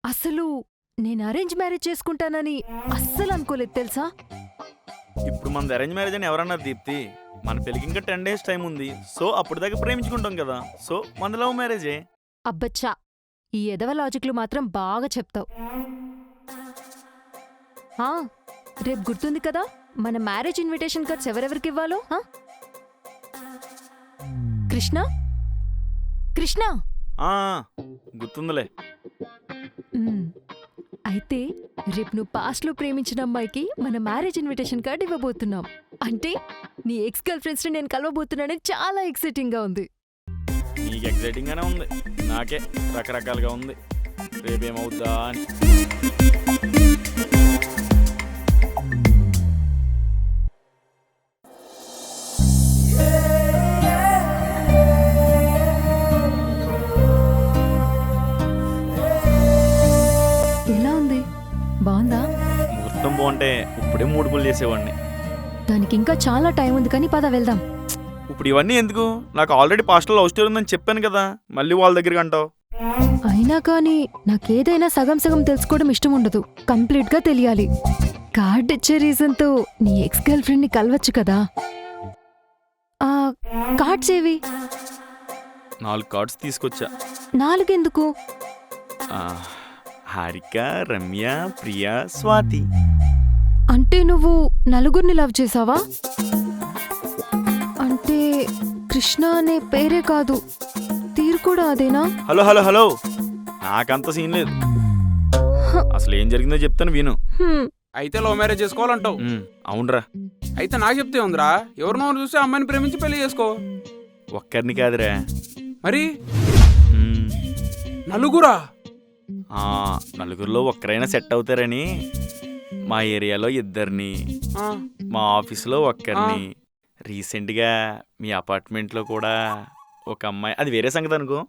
అసలు నేను arrange marriage చేసుకుంటానని అస్సలు అనుకోలేదు తెలుసా. ఇప్పుడు మనది అరేంజ్ మ్యారేజ్ అని ఎవరన్నారు దీప్తి? మన పెళ్ళికి ఇంకా 10 days టైం ఉంది. సో అప్పుడు దాకా ప్రేమించుకుంటాం కదా. సో మన లవ్ మ్యారేజే. అబ్బచ్చా, ఈ ఎదవ లాజిక్లు మాత్రం బాగా చెప్తావు. రేపు గుర్తుంది కదా మన మ్యారేజ్ ఇన్విటేషన్ కార్డ్స్ ఎవరెవరికి ఇవ్వాలో? కృష్ణ కృష్ణ గుర్తుందిలే. అయితే రేపు నువ్వు పాస్ట్లో ప్రేమించిన అమ్మాయికి మన మ్యారేజ్ ఇన్విటేషన్ కార్డ్ ఇవ్వబోతున్నాం. అంటే నీ ఎక్స్ గర్ల్ ఫ్రెండ్స్ ని నేను కలవబోతున్నానని చాలా ఎక్సైటింగ్ గా ఉంది. నీకు ఎక్సైటింగ్ గానే ఉంది, నాకే రకరకాలుగా ఉంది. రేపేమవుద్దా అని. ఎలా ఉంది? బాగుందా? ముహూర్తం బాగుంటే ఇప్పుడే 3 పులు చేసేవాడిని. దానికి ఇంకా చాలా టైం ఉంది, కానీ పద వెళ్దాం. ఇప్పుడు ఇవన్నీ ఎందుకు? నాకు ఆల్రెడీ పాస్ట్లో లవ్ స్టోరీ ఉందని చెప్పాను కదా, మళ్ళీ వాళ్ళ దగ్గరికి అంటావు. అయినా కానీ నాకేదైనా సగం సగం తెలుసుకోవడం ఇష్టం ఉండదు, కంప్లీట్ గా తెలియాలి. కార్డ్ ఇచ్చే రీజన్ తో నీ ఎక్స్ గర్ల్ ఫ్రెండ్ ని కలవచ్చు కదా. ఆ కార్డ్స్ ఏవి? 4 కార్డ్స్ తీసుకొచ్చా. 4 ఎందుకు? హారిక, రమ్య, ప్రియా, స్వాతి. అంటే నువ్వు నలుగురిని లవ్ చేసావా? అంటే కృష్ణ అనే పేరే కాదు, తీరు కూడా అదేనా? హలో హలో హలో, నాకంత సీన్ లేదు. అసలు ఏం జరిగిందో చెప్తాను విను. అయితే లవ్ మ్యారేజ్ చేసుకోవాలంటావు? అవునరా. అయితే నాకు చెప్తే ఉందిరా, ఎవరినో చూసి అమ్మాయిని ప్రేమించి పెళ్లి చేసుకో. ఒక్కరిని కాదురా, మరి నలుగురా? నలుగురిలో ఒక్కరైనా సెట్ అవుతారని మా ఏరియాలో 2 మా ఆఫీసులో 1 రీసెంట్గా మీ అపార్ట్మెంట్లో కూడా ఒక అమ్మాయి. అది వేరే సంగతి అనుకో.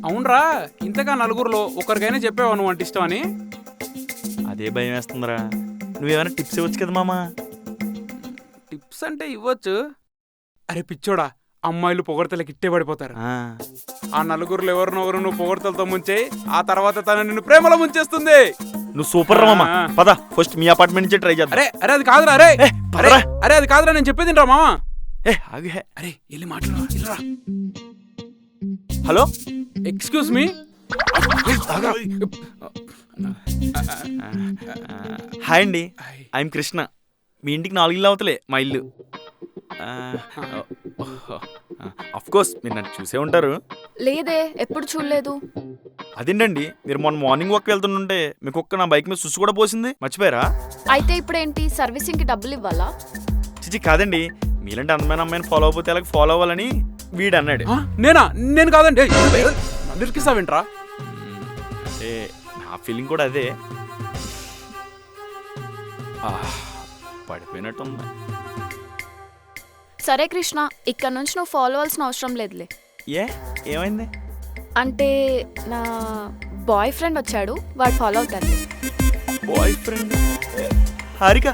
అవునరా, ఇంతగా నలుగురిలో ఒక్కరికైనా చెప్పావా నువ్వు అంటే ఇష్టం అని? అదే భయం వేస్తుందిరా. నువ్వేమైనా టిప్స్ ఇవ్వచ్చు కదా మామా. టిప్స్ అంటే ఇవ్వచ్చు. అరే పిచ్చోడా, అమ్మాయిలు పొగడతలకి ఇట్టే పడిపోతారు. ఆ నలుగురులో ఎవరినొవరు నువ్వు పొగడతలతో ముంచే, ఆ తర్వాత తను నిన్ను ప్రేమలో ముంచేస్తుంది. నువ్వు సూపర్ రా మామా. పద ఫస్ట్ మీ అపార్ట్మెంట్ నుంచి ట్రై చేద్దాం. అరే అరే అది కాదురా. అరే అది కాదురా, నేను చెప్పేది రా మామా. అరే వెళ్ళి మాట్లాడరా. Hello, excuse me. హాయ్ అండి, ఐఎమ్ కృష్ణ. మీ ఇంటికి 4 ఇల్లు అవతలే మా ఇల్లు. అఫ్ కోర్స్ మీరు నన్ను చూసే ఉంటారు. లేదే, ఎప్పుడు చూడలేదు. అదేంటండి, మీరు మొన్న మార్నింగ్ వాక్ వెళ్తుంటే మీ కుక్క నా బైక్ మీద సుస్సు కూడా పోసింది, మర్చిపోయారా? అయితే ఇప్పుడేంటి, సర్వీసింగ్ కి డబ్బులు ఇవ్వాలా? చిచి కాదండి, మీలాంటి అందమైన అమ్మాయిని ఫాలో అయిపోతే అలాగే ఫాలో అవ్వాలని వీడు అన్నాడు. నేను కాదండి, నన్ను అంటే నా ఫీలింగ్ కూడా అదే. పడిపోయినట్టుంది. సరే కృష్ణ, ఇక్కడ నుంచి నువ్వు ఫాలో అవ్వాల్సిన అవసరం లేదులే. ఏమైంది? అంటే నా బాయ్ ఫ్రెండ్ వచ్చాడు, వాడు ఫాలో అవుతాడు. Boy friend? హారిక